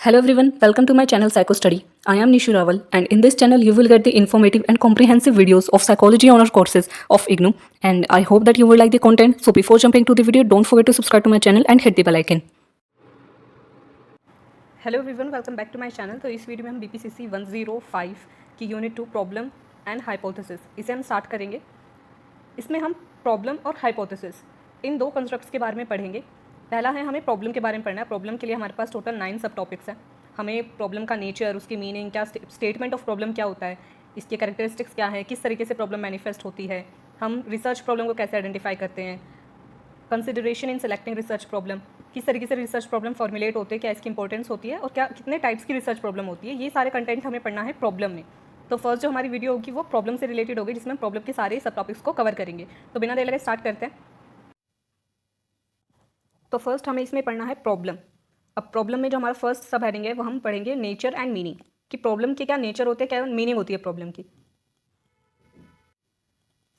Hello everyone, welcome to my channel Psycho Study. I am Nishu Rawal and in this channel you will get the informative and comprehensive videos of psychology honor courses of IGNOU and I hope that you will like the content. So before jumping to the video, don't forget to subscribe to my channel and hit the bell icon. Hello everyone, welcome back to my channel. तो इस video में हम BPCC 105 की unit 2 problem and hypothesis इसे हम start करेंगे। इसमें हम प्रॉब्लम और हाइपोथेसिस इन दो कंस्ट्रक्ट्स के बारे में पढ़ेंगे। पहला है हमें प्रॉब्लम के बारे में पढ़ना है। प्रॉब्लम के लिए हमारे पास टोटल 9 सब टॉपिक्स हैं। हमें प्रॉब्लम का नेचर, उसकी मीनिंग क्या, स्टेटमेंट ऑफ प्रॉब्लम क्या होता है, इसके कैरेक्टरिस्टिक्स क्या है, किस तरीके से प्रॉब्लम मैनिफेस्ट होती है, हम रिसर्च प्रॉब्लम को कैसे आइडेंटिफाई करते हैं, consideration in selecting research problem, किस तरीके से रिसर्च प्रॉब्लम फॉर्मुलेट होते हैं, क्या इसकी इंपॉर्टेंस होती है और क्या कितने टाइप्स की रिसर्च प्रॉब्लम होती है, ये सारे कंटेंट हमें पढ़ना है प्रॉब्लम में। तो फर्स्ट जो हमारी वीडियो होगी वो प्रॉब्लम से रिलेटेड होगी, जिसमें प्रॉब्लम के सारे सब टॉपिक्स को कवर करेंगे। तो बिना देर लगे स्टार्ट करते हैं। तो फर्स्ट हमें इसमें पढ़ना है प्रॉब्लम। अब प्रॉब्लम में जो हमारा फर्स्ट सब हेडिंग है वो हम पढ़ेंगे नेचर एंड मीनिंग, कि प्रॉब्लम के क्या नेचर होते हैं, क्या मीनिंग होती है प्रॉब्लम की।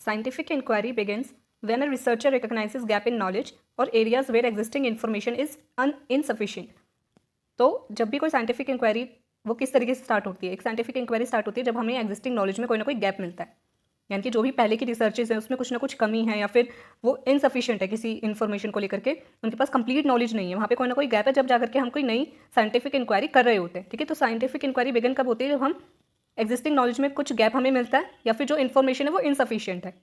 Scientific inquiry begins when a researcher recognizes gap in knowledge or areas where existing information is insufficient। तो जब भी कोई साइंटिफिक इंक्वायरी वो किस तरीके से स्टार्ट होती है, एक साइंटिफिक इंक्वायरी स्टार्ट होती है जब हमें एग्जिस्टिंग नॉलेज में कोई ना कोई गैप मिलता है, यानी कि जो भी पहले की रिसर्चेज हैं उसमें कुछ ना कुछ कमी है या फिर वो इनसफिशिएंट है किसी इन्फॉर्मेशन को लेकर के, उनके पास कंप्लीट नॉलेज नहीं है, वहाँ पे कोई ना कोई गैप है जब जाकर के हम कोई नई साइंटिफिक इंक्वायरी कर रहे होते हैं। ठीक है, तो साइंटिफिक इंक्वायरी बिगिन कब होती है, जब हम एग्जिस्टिंग नॉलेज में कुछ गैप हमें मिलता है या फिर जो इन्फॉर्मेशन है वो इनसफिशिएंट है।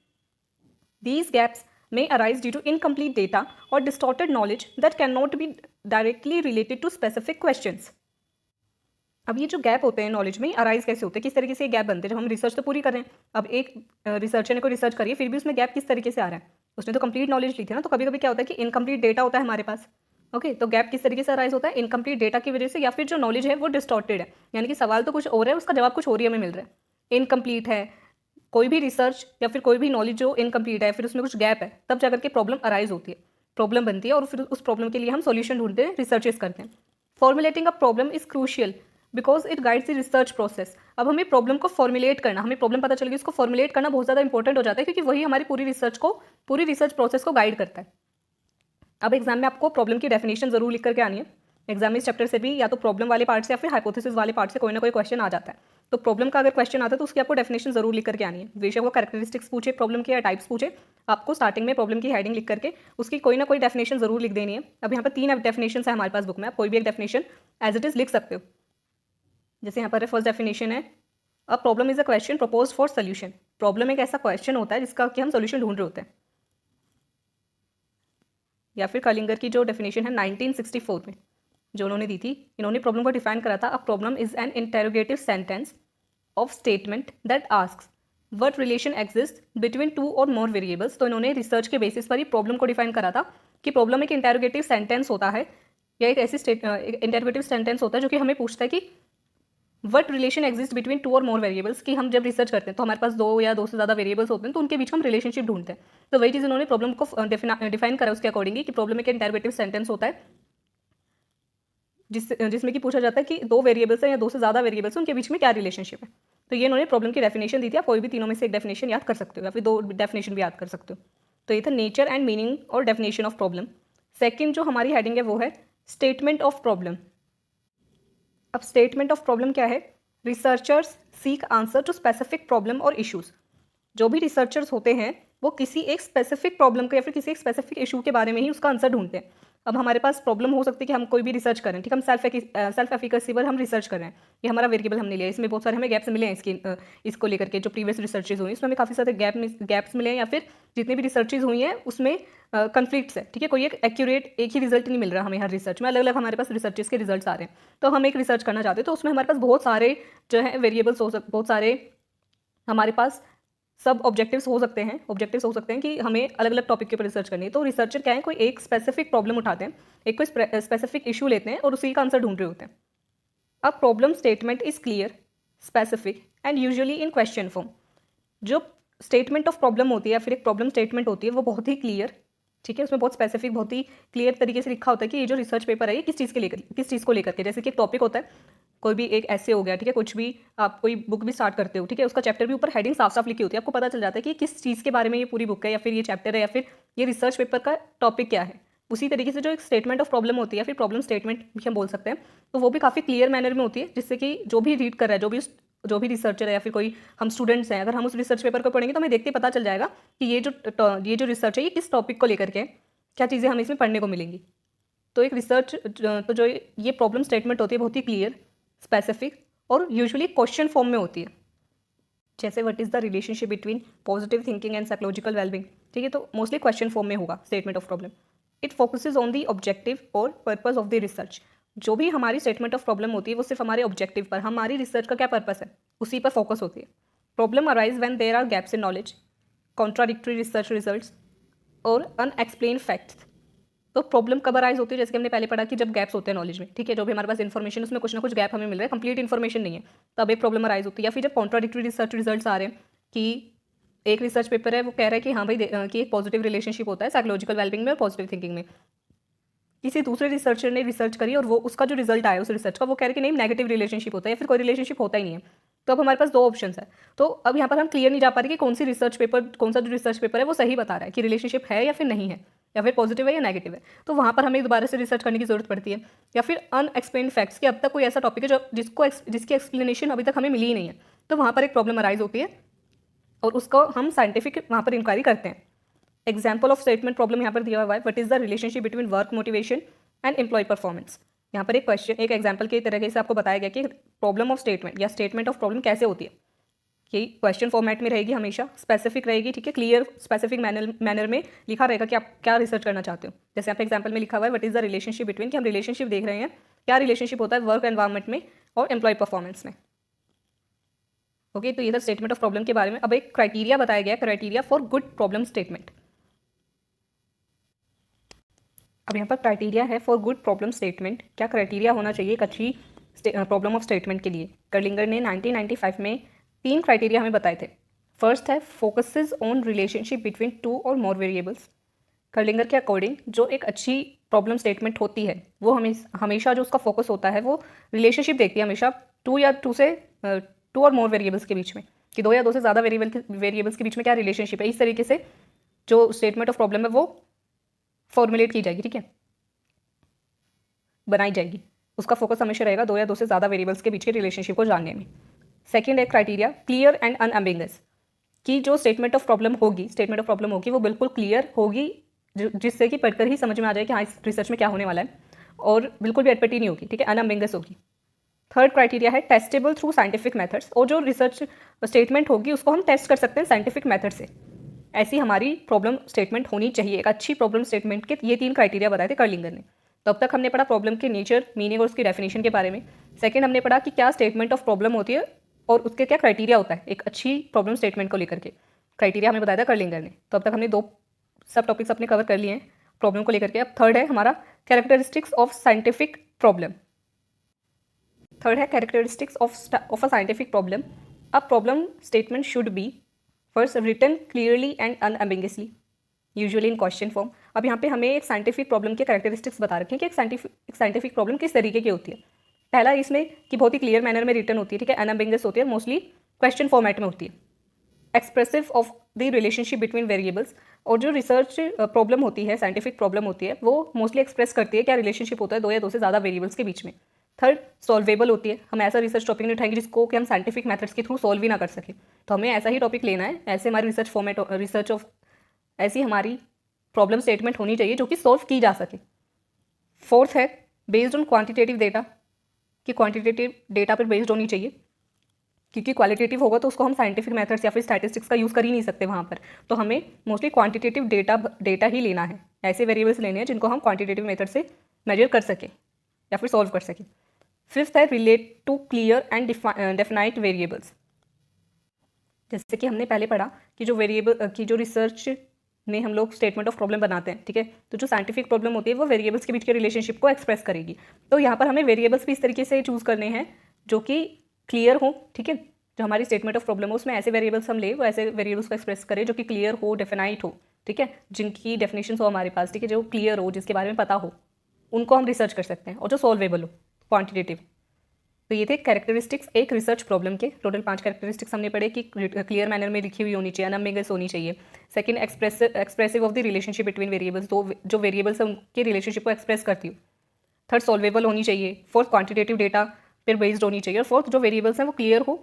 These gaps may arise due to incomplete data or distorted knowledge that cannot be directly related to specific questions। अब ये जो गैप होते हैं नॉलेज में अराइज कैसे होते हैं, किस तरीके से ये गैप बनते हैं। जब हम रिसर्च तो पूरी कर रहे हैं, अब एक रिसर्चर ने कोई रिसर्च करी है फिर भी उसमें गैप किस तरीके से आ रहा है, उसने तो कंप्लीट नॉलेज ली थी ना। तो कभी कभी क्या होता है कि इनकम्प्लीट डेटा होता है हमारे पास। ओके, तो गैप किस तरीके से अराइज होता है, इनकम्प्लीट डेटा की वजह से, या फिर जो नॉलेज है वो डिस्टॉर्टेड है, यानी कि सवाल तो कुछ और है, उसका जवाब कुछ और ही हमें मिल रहा है, इनकम्प्लीट है। कोई भी रिसर्च या फिर कोई भी नॉलेज जो इनकम्प्लीट है, फिर उसमें कुछ गैप है, तब जाकर के प्रॉब्लम अराइज होती है, प्रॉब्लम बनती है और फिर उस प्रॉब्लम के लिए हम सॉल्यूशन ढूंढते हैं, रिसर्चेस करते हैं। Formulating a problem is crucial because it guides the research process. अब हमें प्रॉब्लम को फॉर्मुलेट करना, हमें प्रॉब्लम पता चल गई, उसको फॉर्मुलेट करना बहुत ज़्यादा इंपॉर्टेंट हो जाता है, क्योंकि वही हमारी पूरी रिसर्च प्रोसेस को गाइड करता है। अब एग्जाम में आपको प्रॉब्लम की डेफिनेशन जरूर लिख करके आनी है। एग्जाम में इस चैप्टर से भी या तो प्रॉब्लम वाले पार्ट से या फिर हाइपोथेसिस वाले पार्ट से कोई ना कोई क्वेश्चन आ जाता है। तो प्रॉब्लम का अगर क्वेश्चन आता है तो उसकी आपको डेफिनेशन जरूर लिख करके आनी है। बेशक वो कैरेक्टरिस्टिक्स पूछे प्रॉब्लम के या टाइप्स पूछे, आपको स्टार्टिंग में प्रॉब्लम की हेडिंग लिख करके उसकी कोई ना कोई डेफिनेशन जरूर लिख देनी है। अब यहाँ पर 3 डेफिनेशन है हमारे पास बुक में, आप कोई भी एक डेफिनेशन एज इट इज लिख सकते हो। जैसे यहाँ पर फर्स्ट डेफिनेशन है, अ problem is a question propose for solution. Problem एक ऐसा क्वेश्चन होता है जिसका कि हम सोल्यूशन ढूंढ रहे होते हैं। या फिर कलिंगर की जो डेफिनेशन है 1964 में जो उन्होंने दी थी, इन्होंने प्रॉब्लम को डिफाइन करा था, अ problem is an interrogative sentence of statement that asks what relation exist between 2 और मोर वेरिएबल्स। तो इन्होंने रिसर्च के बेसिस पर ही प्रॉब्लम को डिफाइन करा था कि प्रॉब्लम एक इंटेरोगेटिव सेंटेंस होता है या एक ऐसी इंटेरोगेटिव सेंटेंस होता है जो कि हमें पूछता है कि व्हाट रिलेशन एग्जिस्ट बिटवीन 2 और मोर वेरिएबल्स, कि हम जब रिसर्च करते हैं तो हमारे पास 2 या 2 से ज़्यादा वेरिएबल्स होते हैं तो उनके बीच हम रिलेशनशिप ढूंढते हैं। तो वही चीज़ उन्होंने प्रॉब्लम को डिफाइन करा उसके अकॉर्डिंगली कि प्रॉब्लम एक इंटेरोगेटिव सेंटेंस होता है जिसमें कि पूछा जाता है कि 2 वेरिएबल्स हैं या 2 से ज़्यादा वेरिएबल्स हैं, उनके बीच में क्या रिलेशनशिप है। तो ये उन्होंने प्रॉब्लम की डेफिनेशन दी थी। आप कोई भी तीनों में से एक डेफिनेशन याद कर सकते हो या फिर 2 डेफिनेशन भी याद कर सकते हो। तो ये था नेचर एंड मीनिंग और डेफिनेशन ऑफ प्रॉब्लम। सेकेंड जो हमारी हेडिंग है वो है स्टेटमेंट ऑफ प्रॉब्लम। अब स्टेटमेंट ऑफ प्रॉब्लम क्या है, researchers seek answer to specific problem और इश्यूज। जो भी रिसर्चर्स होते हैं वो किसी एक स्पेसिफिक प्रॉब्लम को या फिर किसी एक स्पेसिफिक इशू के बारे में ही उसका आंसर ढूंढते हैं। अब हमारे पास प्रॉब्लम हो सकती है कि हम कोई भी रिसर्च करें, ठीक है, हम सेल्फ एफिकेसी पर हम रिसर्च कर रहे हैं, ये हमारा वेरिएबल हमने लिया, इसमें बहुत सारे हमें गैप्स मिले हैं इसको लेकर के। जो प्रीवियस रिसर्चेज हुई इसमें हमें काफ़ी सारे गैप्स मिले हैं, या फिर जितनी भी रिसर्चेज हुई हैं उसमें कन्फ्लिक्ट्स है, ठीक है, कोई एक एक्यूरेट एक ही रिजल्ट नहीं मिल रहा हमें हर रिसर्च में, अलग अलग हमारे पास रिसर्चेज के रिजल्ट्स आ रहे हैं। तो हम एक रिसर्च करना चाहते हैं तो उसमें हमारे पास बहुत सारे जो है वेरिएबल्स बहुत सारे हमारे पास सब ऑब्जेक्टिव्स हो सकते हैं कि हमें अलग अलग टॉपिक के ऊपर रिसर्च करनी है। तो रिसर्चर क्या है, कोई एक स्पेसिफिक प्रॉब्लम उठाते हैं, एक कोई स्पेसिफिक इशू लेते हैं और उसी का आंसर ढूंढ रहे होते हैं। अब problem statement is clear, specific and usually in question form. जो स्टेटमेंट ऑफ प्रॉब्लम होती है या फिर एक प्रॉब्लम स्टेटमेंट होती है वो बहुत ही क्लियर, ठीक है, उसमें बहुत स्पेसिफिक, बहुत ही क्लियर तरीके से लिखा होता है कि ये जो रिसर्च पेपर है ये किस चीज़ को लेकर के। जैसे कि एक टॉपिक होता है, कोई भी एक ऐसे हो गया, ठीक है, कुछ भी आप कोई बुक भी स्टार्ट करते हो, ठीक है, उसका चैप्टर भी ऊपर हेडिंग साफ साफ लिखी होती है, आपको पता चल जाता है कि किस चीज़ के बारे में ये पूरी बुक है या फिर ये चैप्टर है या फिर ये रिसर्च पेपर का टॉपिक क्या है, उसी तरीके से जो एक स्टेटमेंट ऑफ प्रॉब्लम होती है, फिर प्रॉब्लम स्टेटमेंट भी हम बोल सकते हैं, तो वो भी काफ़ी क्लियर मैनर में होती है, जिससे कि जो भी रीड कर रहा है, जो भी रिसर्चर है या फिर कोई हम स्टूडेंट्स हैं, अगर हम उस रिसर्च पेपर को पढ़ेंगे तो हमें देखते ही पता चल जाएगा कि ये जो रिसर्च है ये किस टॉपिक को लेकर के है, क्या चीज़ें हमें इसमें पढ़ने को मिलेंगी। तो एक रिसर्च तो जो ये प्रॉब्लम स्टेटमेंट होती है बहुत ही क्लियर, स्पेसिफिक और यूजुअली क्वेश्चन फॉर्म में होती है। जैसे what is the relationship between positive thinking and psychological wellbeing, ठीक है, तो मोस्टली क्वेश्चन फॉर्म में होगा statement of problem. It focuses on the objective और पर्पस ऑफ द रिसर्च। जो भी हमारी स्टेटमेंट ऑफ प्रॉब्लम होती है वो सिर्फ हमारे ऑब्जेक्टिव पर, हमारी रिसर्च का क्या पर्पस है उसी पर फोकस होती है। Problem arise when there are gaps in knowledge, contradictory research results और अनएक्सप्लेन फैक्ट्स। तो प्रॉब्लम कब अराइज होती है, जैसे कि हमने पहले पढ़ा कि जब गैप्स होते हैं नॉलेज में, ठीक है, जो भी हमारे पास इन्फॉर्मेशन उसमें कुछ ना कुछ गैप हमें मिल रहा है, कंप्लीट इन्फॉर्मेशन नहीं है, तब एक प्रॉब्लम अराइज होती है। या फिर जब कॉन्ट्राडिक्टरी रिसर्च रिजल्ट्स आ रहे हैं कि एक रिसर्च पेपर है वो कह रहा है कि हाँ भाई कि एक पॉजिटिव रिलेशनशिप होता है साइकोलॉजिकल वेलबिंग में और पॉजिटिव थिंकिंग में, किसी दूसरे रिसर्चर ने रिसर्च करी और वो उसका जो रिजल्ट आया उस रिसर्च का वो कह रहे कि नहीं नेगेटिव रिलेशनशिप होता है या फिर कोई रिलेशनशिप होता ही नहीं है। तो अब हमारे पास दो ऑप्शंस है, तो अब यहाँ पर हम क्लियर नहीं जा पा रहे कि कौन सा जो रिसर्च पेपर है वो सही बता रहा है कि रिलेशनशिप है या फिर नहीं है, या फिर पॉजिटिव है या नेगेटिव है। तो वहाँ पर हमें दोबारा से रिसर्च करने की जरूरत पड़ती है। या फिर अनएक्सप्लेन फैक्ट्स कि अब तक कोई ऐसा टॉपिक है जिसकी एक्सप्लेनेशन अभी तक हमें मिली ही नहीं है, तो वहाँ पर एक प्रॉब्लम अराइज होती है और उसको हम साइंटिफिक वहाँ पर इंक्वायरी करते हैं। एग्जाम्पल ऑफ स्टेटमेंट प्रॉब्लम यहाँ पर दिया हुआ है, what is the relationship between work motivation and employee performance. यहाँ पर एक एग्जाम्पल के तरीके से आपको बताया गया कि प्रॉब्लम ऑफ स्टेटमेंट या स्टेटमेंट ऑफ प्रॉब्लम कैसे होती है, कि क्वेश्चन फॉर्मेट में रहेगी, हमेशा स्पेसिफिक रहेगी, ठीक है, क्लियर स्पेसिफिक मैनर में लिखा रहेगा कि आप क्या रिसर्च करना चाहते हो। जैसे आप एग्जाम्पल में लिखा हुआ है what is the relationship between, कि हम रिलेशनशिप देख रहे हैं, क्या रिलेशनशिप होता है वर्क एनवायरमेंट में और एम्प्लॉय परफॉर्मेंस में। ओके, तो ये था स्टेटमेंट ऑफ प्रॉब्लम के बारे में। अब एक क्राइटेरिया बताया गया, criteria for good problem statement. अब यहाँ पर क्राइटेरिया है फॉर गुड प्रॉब्लम स्टेटमेंट, क्या क्राइटेरिया होना चाहिए एक अच्छी प्रॉब्लम ऑफ स्टेटमेंट के लिए। कर्लिंगर ने 1995 में 3 क्राइटेरिया हमें बताए थे। फर्स्ट है फोकसेस ऑन रिलेशनशिप बिटवीन 2 और मोर वेरिएबल्स। कर्लिंगर के अकॉर्डिंग जो एक अच्छी प्रॉब्लम स्टेटमेंट होती है वो हमेशा जो उसका फोकस होता है वो रिलेशनशिप देखती है, हमेशा 2 और मोर वेरिएबल्स के बीच में, कि 2 या 2 से ज़्यादा वेरिएबल्स के बीच में क्या रिलेशनशिप है। इस तरीके से जो स्टेटमेंट ऑफ प्रॉब्लम है वो फॉर्मुलेट की जाएगी, ठीक है, बनाई जाएगी। उसका फोकस हमेशा रहेगा 2 या 2 से ज़्यादा वेरिएबल्स के बीच के रिलेशनशिप को जानने में। सेकंड है क्राइटेरिया क्लियर एंड अनएम्बिगस, कि जो स्टेटमेंट ऑफ प्रॉब्लम होगी वो बिल्कुल क्लियर होगी, जिससे कि पढ़कर ही समझ में आ जाए कि हाँ इस रिसर्च में क्या होने वाला है, और बिल्कुल भी अटपटी नहीं होगी, ठीक है, अनएम्बिगस होगी। थर्ड क्राइटेरिया है टेस्टेबल थ्रू साइंटिफिक मेथड्स, और जो रिसर्च स्टेटमेंट होगी उसको हम टेस्ट कर सकते हैं साइंटिफिक मेथड से। ऐसी हमारी प्रॉब्लम स्टेटमेंट होनी चाहिए। एक अच्छी प्रॉब्लम स्टेटमेंट के ये 3 क्राइटेरिया बताए थे कर्लिंगर ने। तो अब तक हमने पढ़ा प्रॉब्लम के नेचर, मीनिंग और उसकी डेफिनेशन के बारे में। सेकंड हमने पढ़ा कि क्या स्टेटमेंट ऑफ प्रॉब्लम होती है और उसके क्या क्राइटेरिया होता है एक अच्छी प्रॉब्लम स्टेटमेंट को लेकर के। क्राइटेरिया हमें बताया था कर्लिंगर ने। तो अब तक हमने 2 सब टॉपिक्स अपने कवर कर लिए हैं प्रॉब्लम को लेकर के। अब थर्ड है हमारा characteristics of scientific problem. Third है characteristics of a scientific problem. A problem statement should be first written clearly and unambiguously, usually in question form. अब यहाँ पे हमें एक साइंटिफिक प्रॉब्लम के कैरेक्टरिस्टिक्स बता रखे हैं कि एक साइंटिफिक प्रॉब्लम किस तरीके की होती है। पहला इसमें कि बहुत ही क्लियर मैनर में रिटन होती है, ठीक है, अनएम्बिगस होती है, मोस्टली क्वेश्चन फॉर्मेट में होती है। Expressive of the relationship between variables, और जो रिसर्च प्रॉब्लम होती है, साइंटिफिक प्रॉब्लम होती है, वो मोस्टली एक्सप्रेस करती है क्या रिलेशनशिप होता है 2 या 2 से ज़्यादा वेरिएबल्स के बीच में। थर्ड सॉल्वेबल होती है, हम ऐसा रिसर्च टॉपिक नहीं उठाएंगे जिसको कि हम साइंटिफिक मेथड्स के थ्रू सॉल्व ही ना कर सके, तो हमें ऐसा ही टॉपिक लेना है, ऐसे हमारी ऐसी हमारी प्रॉब्लम स्टेटमेंट होनी चाहिए जो कि सॉल्व की जा सके। फोर्थ है बेस्ड ऑन क्वांटिटेटिव डेटा, कि क्वांटिटेटिव डेटा पर बेस्ड होनी चाहिए, क्योंकि क्वालिटेटिव होगा तो उसको हम साइंटिफिक मेथड्स या फिर स्टैटिस्टिक्स का यूज़ कर ही नहीं सकते वहाँ पर। तो हमें मोस्टली क्वांटिटेटिव डेटा ही लेना है, ऐसे वेरिएबल्स लेने हैं जिनको हम क्वांटिटेटिव मेथड से मेजर कर सकें या फिर सॉल्व कर सकें। फिफ्थ है relate to clear and definite variables. जैसे कि हमने पहले पढ़ा कि जो रिसर्च में हम लोग स्टेटमेंट ऑफ प्रॉब्लम बनाते हैं, ठीक है, तो जो साइंटिफिक प्रॉब्लम होती है वो वेरिएबल्स के बीच के रिलेशनशिप को एक्सप्रेस करेगी। तो यहाँ पर हमें वेरिएबल्स भी इस तरीके से चूज़ करने हैं जो कि क्लियर हो, ठीक है, जो हमारी स्टेटमेंट ऑफ प्रॉब्लम हो उसमें ऐसे वेरिएबल्स हम ले, वो ऐसे वेरिएबल्स को एक्सप्रेस करें जो कि क्लियर हो, डेफिनाइट हो, ठीक है, जिनकी डेफिनेशन हो हमारे पास, ठीक है, जो क्लियर हो, जिसके बारे में पता हो, उनको हम रिसर्च कर सकते हैं, और जो सॉल्वेबल हो, क्वान्टिटेटिव। तो ये थे कैरेक्टरिस्टिक्स एक रिसर्च प्रॉब्लम के। टोटल 5 कैरेक्टरिस्टिक्स हमने पढ़े कि क्लियर मैनर में लिखी हुई होनी चाहिए, अनएम्बिगस होनी चाहिए। Second, expressive of the relationship between variables, तो जो वेरिएबल्स हैं उनके रिलेशनशिप को एक्सप्रेस करती हो। थर्ड, सॉल्वेबल होनी चाहिए। फोर्थ, क्वांटिटेटिव डेटा पर बेस्ड होनी चाहिए। और फोर्थ, जो वेरिएबल्स हैं वो क्लियर हो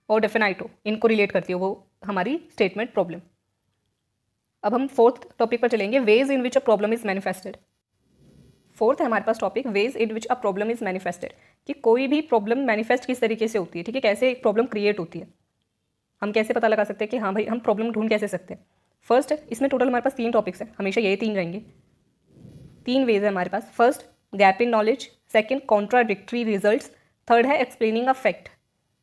और डेफिनाइट हो, इनको रिलेट करती हो, वो हमारी स्टेटमेंट प्रॉब्लम। अब हम फोर्थ टॉपिक पर चलेंगे, ways in which a problem is manifested. Fourth है हमारे पास topic, ways in which a problem is manifested, कि कोई भी प्रॉब्लम मैनिफेस्ट किस तरीके से होती है, ठीक है, कैसे एक प्रॉब्लम क्रिएट होती है, हम कैसे पता लगा सकते हैं कि हाँ भाई हम प्रॉब्लम ढूंढ कैसे सकते हैं। फर्स्ट, इसमें टोटल हमारे पास 3 टॉपिक्स हैं, हमेशा यही 3 रहेंगे। 3 वेज है हमारे पास। First, gap in knowledge. Second, contradictory results. Third है एक्सप्लेनिंग अ फैक्ट।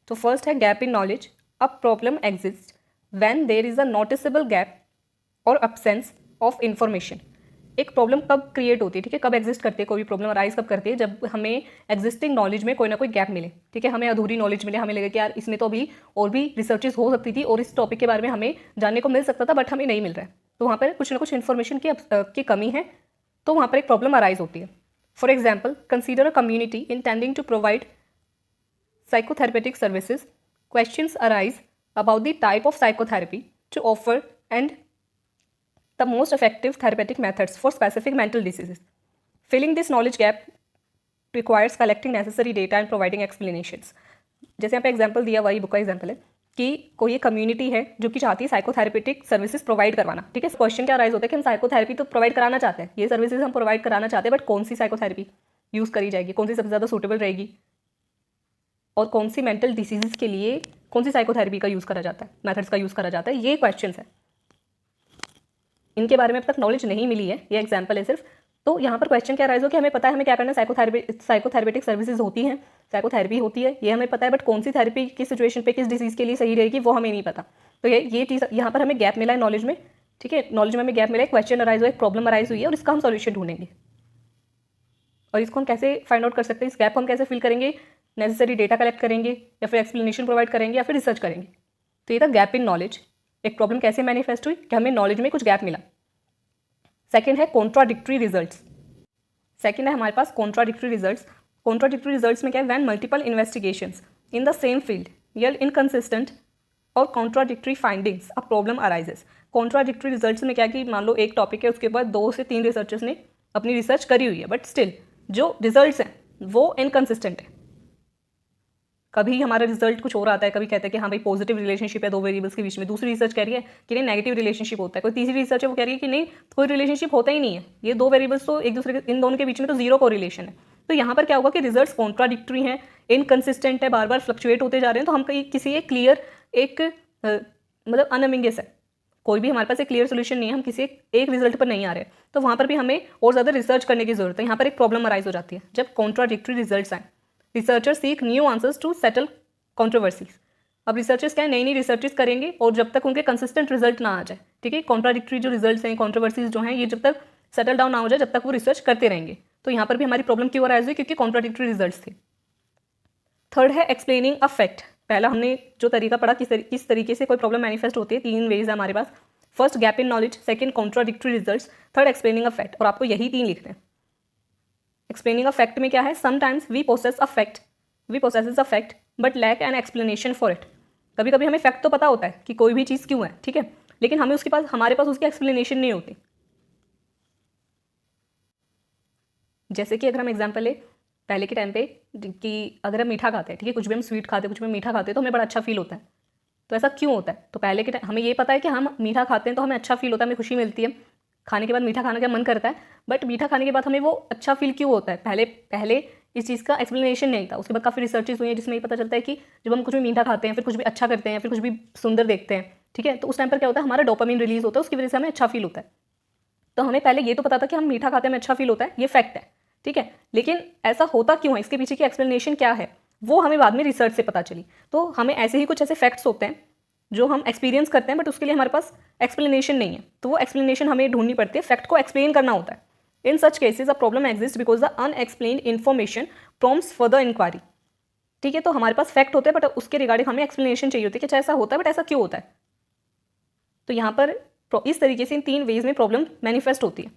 तो फर्स्ट है gap in knowledge. A problem exist when there is a noticeable gap और अब्सेंस ऑफ इंफॉर्मेशन। एक प्रॉब्लम कब क्रिएट होती है, ठीक है, कब एग्जिस्ट करती है कोई भी प्रॉब्लम अराइज कब करती है, जब हमें एग्जिस्टिंग नॉलेज में कोई ना कोई गैप मिले, ठीक है, हमें अधूरी नॉलेज मिले, हमें लगे कि यार इसमें तो अभी और भी रिसर्चेस हो सकती थी और इस टॉपिक के बारे में हमें जानने को मिल सकता था बट हमें नहीं मिल रहा है, तो वहाँ पर कुछ ना कुछ इन्फॉर्मेशन की कमी है, तो वहाँ पर एक प्रॉब्लम अराइज होती है। For example, consider a community intending to provide psychotherapeutic services. Questions arise about the type of psychotherapy to offer and the most effective therapeutic methods for specific mental diseases. Filling this knowledge gap requires collecting necessary data and providing explanations. जैसे यहाँ पे example दिया, वही book का example है कि कोई एक कम्युनिटी है जो कि चाहती है साइकोथेरेपेटिक सर्विसेज प्रोवाइड करवाना, ठीक है। क्वेश्चन क्या राइज होता है कि हम साइकोथेरेपी तो प्रोवाइड कराना चाहते हैं, ये सर्विसेज हम प्रोवाइड कराना चाहते हैं, बट कौन सी साइकोथेरेपी यूज़ करी जाएगी, कौन सी सबसे ज़्यादा सूटेबल रहेगी, और कौन सी मेंटल डिसीजेज के लिए कौन सी साइकोथेरेपी का यूज़ करा जाता है, मेथड्स का यूज़ करा जाता है, ये क्वेश्चन है। इनके बारे में अब तक नॉलेज नहीं मिली है, ये एग्जाम्पल है सिर्फ। तो यहाँ पर क्वेश्चन क्या राइज हो कि हमें पता है हमें क्या करना है, साइकोथेरेपेटिक सर्विसेज होती हैं, साइकोथेरेपी होती है, ये हमें पता है, बट कौन सी थेरेपी किस सिचुएशन पे किस डिजीज़ के लिए सही रहेगी वो हमें नहीं पता। तो ये चीज़ यहाँ पर हमें गैप मिला है नॉलेज में, ठीक है, नॉलेज में हमें गैप मिला है, क्वेश्चन अराइज हुआ, एक प्रॉब्लम अराइज हुई है और इसका हम सॉल्यूशन ढूंढेंगे। और इसको हम कैसे फाइंड आउट कर सकते हैं, इस गैप को हम कैसे फिल करेंगे, नेसेसरी डेटा कलेक्ट करेंगे या फिर एक्सप्लेनेशन प्रोवाइड करेंगे या फिर रिसर्च करेंगे। तो ये था गैप इन नॉलेज, एक प्रॉब्लम कैसे मैनिफेस्ट हुई कि हमें नॉलेज में कुछ गैप मिला। सेकंड है कॉन्ट्राडिक्टरी रिजल्ट्स। सेकंड है हमारे पास कॉन्ट्राडिक्टरी रिजल्ट्स। कॉन्ट्राडिक्टरी रिजल्ट्स में क्या है, when multiple investigations in the same field yield inconsistent और contradictory findings a problem arises. Contradictory results में क्या है कि मान लो एक टॉपिक है, उसके बाद 2 से 3 रिसर्चर्स ने अपनी रिसर्च करी हुई है, बट स्टिल जो रिजल्ट्स हैं वो इनकंसिस्टेंट है। कभी हमारा रिजल्ट कुछ और आता है, कभी कहता है कि हाँ भाई पॉजिटिव रिलेशनशिप है 2 वेरिएबल्स के बीच में, दूसरी रिसर्च कह रही है कि नहीं नेगेटिव रिलेशनशिप होता है, कोई तीसरी रिसर्च है वो कह रही है कि नहीं कोई रिलेशनशिप होता ही नहीं है, ये 2 वेरिएबल्स तो एक दूसरे के, इन दोनों के बीच में तो जीरो कोरिलेशन है। तो यहाँ पर क्या होगा कि रिजल्ट्स कॉन्ट्राडिक्टरी हैं, इनकंसिस्टेंट है, बार बार फ्लक्चुएट होते जा रहे हैं, तो हम कहीं किसी एक क्लियर एक मतलब अनअम्बिगस है, कोई भी हमारे पास एक क्लियर सोल्यूशन नहीं है, हम किसी एक रिजल्ट पर नहीं आ रहे, तो वहाँ पर भी हमें और ज़्यादा रिसर्च करने की जरूरत है। यहाँ पर एक प्रॉब्लम अराइज हो जाती है जब कॉन्ट्राडिक्टरी रिजल्ट्स आए। Researchers seek new answers to settle controversies. अब रिसर्चर्स क्या है, नई नई रिसर्चेस करेंगे और जब तक उनके कंसिस्टेंट रिजल्ट ना आ जाए, ठीक है, कॉन्ट्राडिक्टरी जो रिजल्ट्स हैं, कॉन्ट्रोवर्सीज जो हैं, ये जब तक सेटल डाउन ना हो जाए, जब तक वो रिसर्च करते रहेंगे। तो यहाँ पर भी हमारी प्रॉब्लम क्यों अराइज हुई, क्योंकि कॉन्ट्राडिक्टरी रिजल्ट्स थे। थर्ड है एक्सप्लेनिंग अ फैक्ट। पहला हमने जो तरीका पढ़ा किस तरीके से कोई प्रॉब्लम मैनिफेस्ट होती है, 3 वेज है हमारे पास। First gap in knowledge, second contradictory results, third explaining a fact, और आपको यही 3 लिखने हैं। एक्सप्लेनिंग अ फैक्ट में क्या है, sometimes we possess a fact but lack an explanation for it. कभी कभी हमें फैक्ट तो पता होता है कि कोई भी चीज़ क्यों है, ठीक है, लेकिन हमें हमारे पास उसकी एक्सप्लेनेशन नहीं होती। जैसे कि अगर हम एग्जाम्पल ले पहले के टाइम पे कि अगर हम मीठा खाते हैं, ठीक है, कुछ भी हम स्वीट खाते हैं, कुछ भी मीठा खाते हैं तो हमें बड़ा अच्छा फील होता है। तो ऐसा क्यों होता है, तो पहले के टाइम हमें ये पता है कि हम मीठा खाते हैं तो हमें अच्छा फील होता है, हमें खुशी मिलती है, खाने के बाद मीठा खाने का मन करता है, बट मीठा खाने के बाद हमें वो अच्छा फील क्यों होता है, पहले इस चीज़ का एक्सप्लेनेशन नहीं था। उसके बाद काफ़ी रिसर्चेस हुई हैं जिसमें ये पता चलता है कि जब हम कुछ भी मीठा खाते हैं, फिर कुछ भी अच्छा करते हैं, फिर कुछ भी सुंदर देखते हैं, ठीक है, तो उस टाइम पर क्या होता है, हमारा डोपामिन रिलीज होता है, उसकी वजह से हमें अच्छा फील होता है। तो हमें पहले ये तो पता था कि हम मीठा खाते हैं हमें अच्छा फील होता है, ये फैक्ट है, ठीक है, लेकिन ऐसा होता क्यों है, इसके पीछे की एक्सप्लेनेशन क्या है, वो हमें बाद में रिसर्च से पता चली। तो हमें ऐसे ही कुछ ऐसे फैक्ट्स होते हैं जो हम एक्सपीरियंस करते हैं, बट उसके लिए हमारे पास एक्सप्लेनेशन नहीं है, तो वो एक्सप्लेनेशन हमें ढूंढनी पड़ती है, फैक्ट को एक्सप्लेन करना होता है। In such cases a problem exist because the unexplained information prompts further inquiry. ठीक है, तो हमारे पास फैक्ट होते हैं बट उसके रिगार्डिंग हमें एक्सप्लेनेशन चाहिए होती है कि अच्छा ऐसा होता है बट ऐसा क्यों होता है। तो यहाँ पर इस तरीके से इन 3 वेज में प्रॉब्लम मैनिफेस्ट होती है।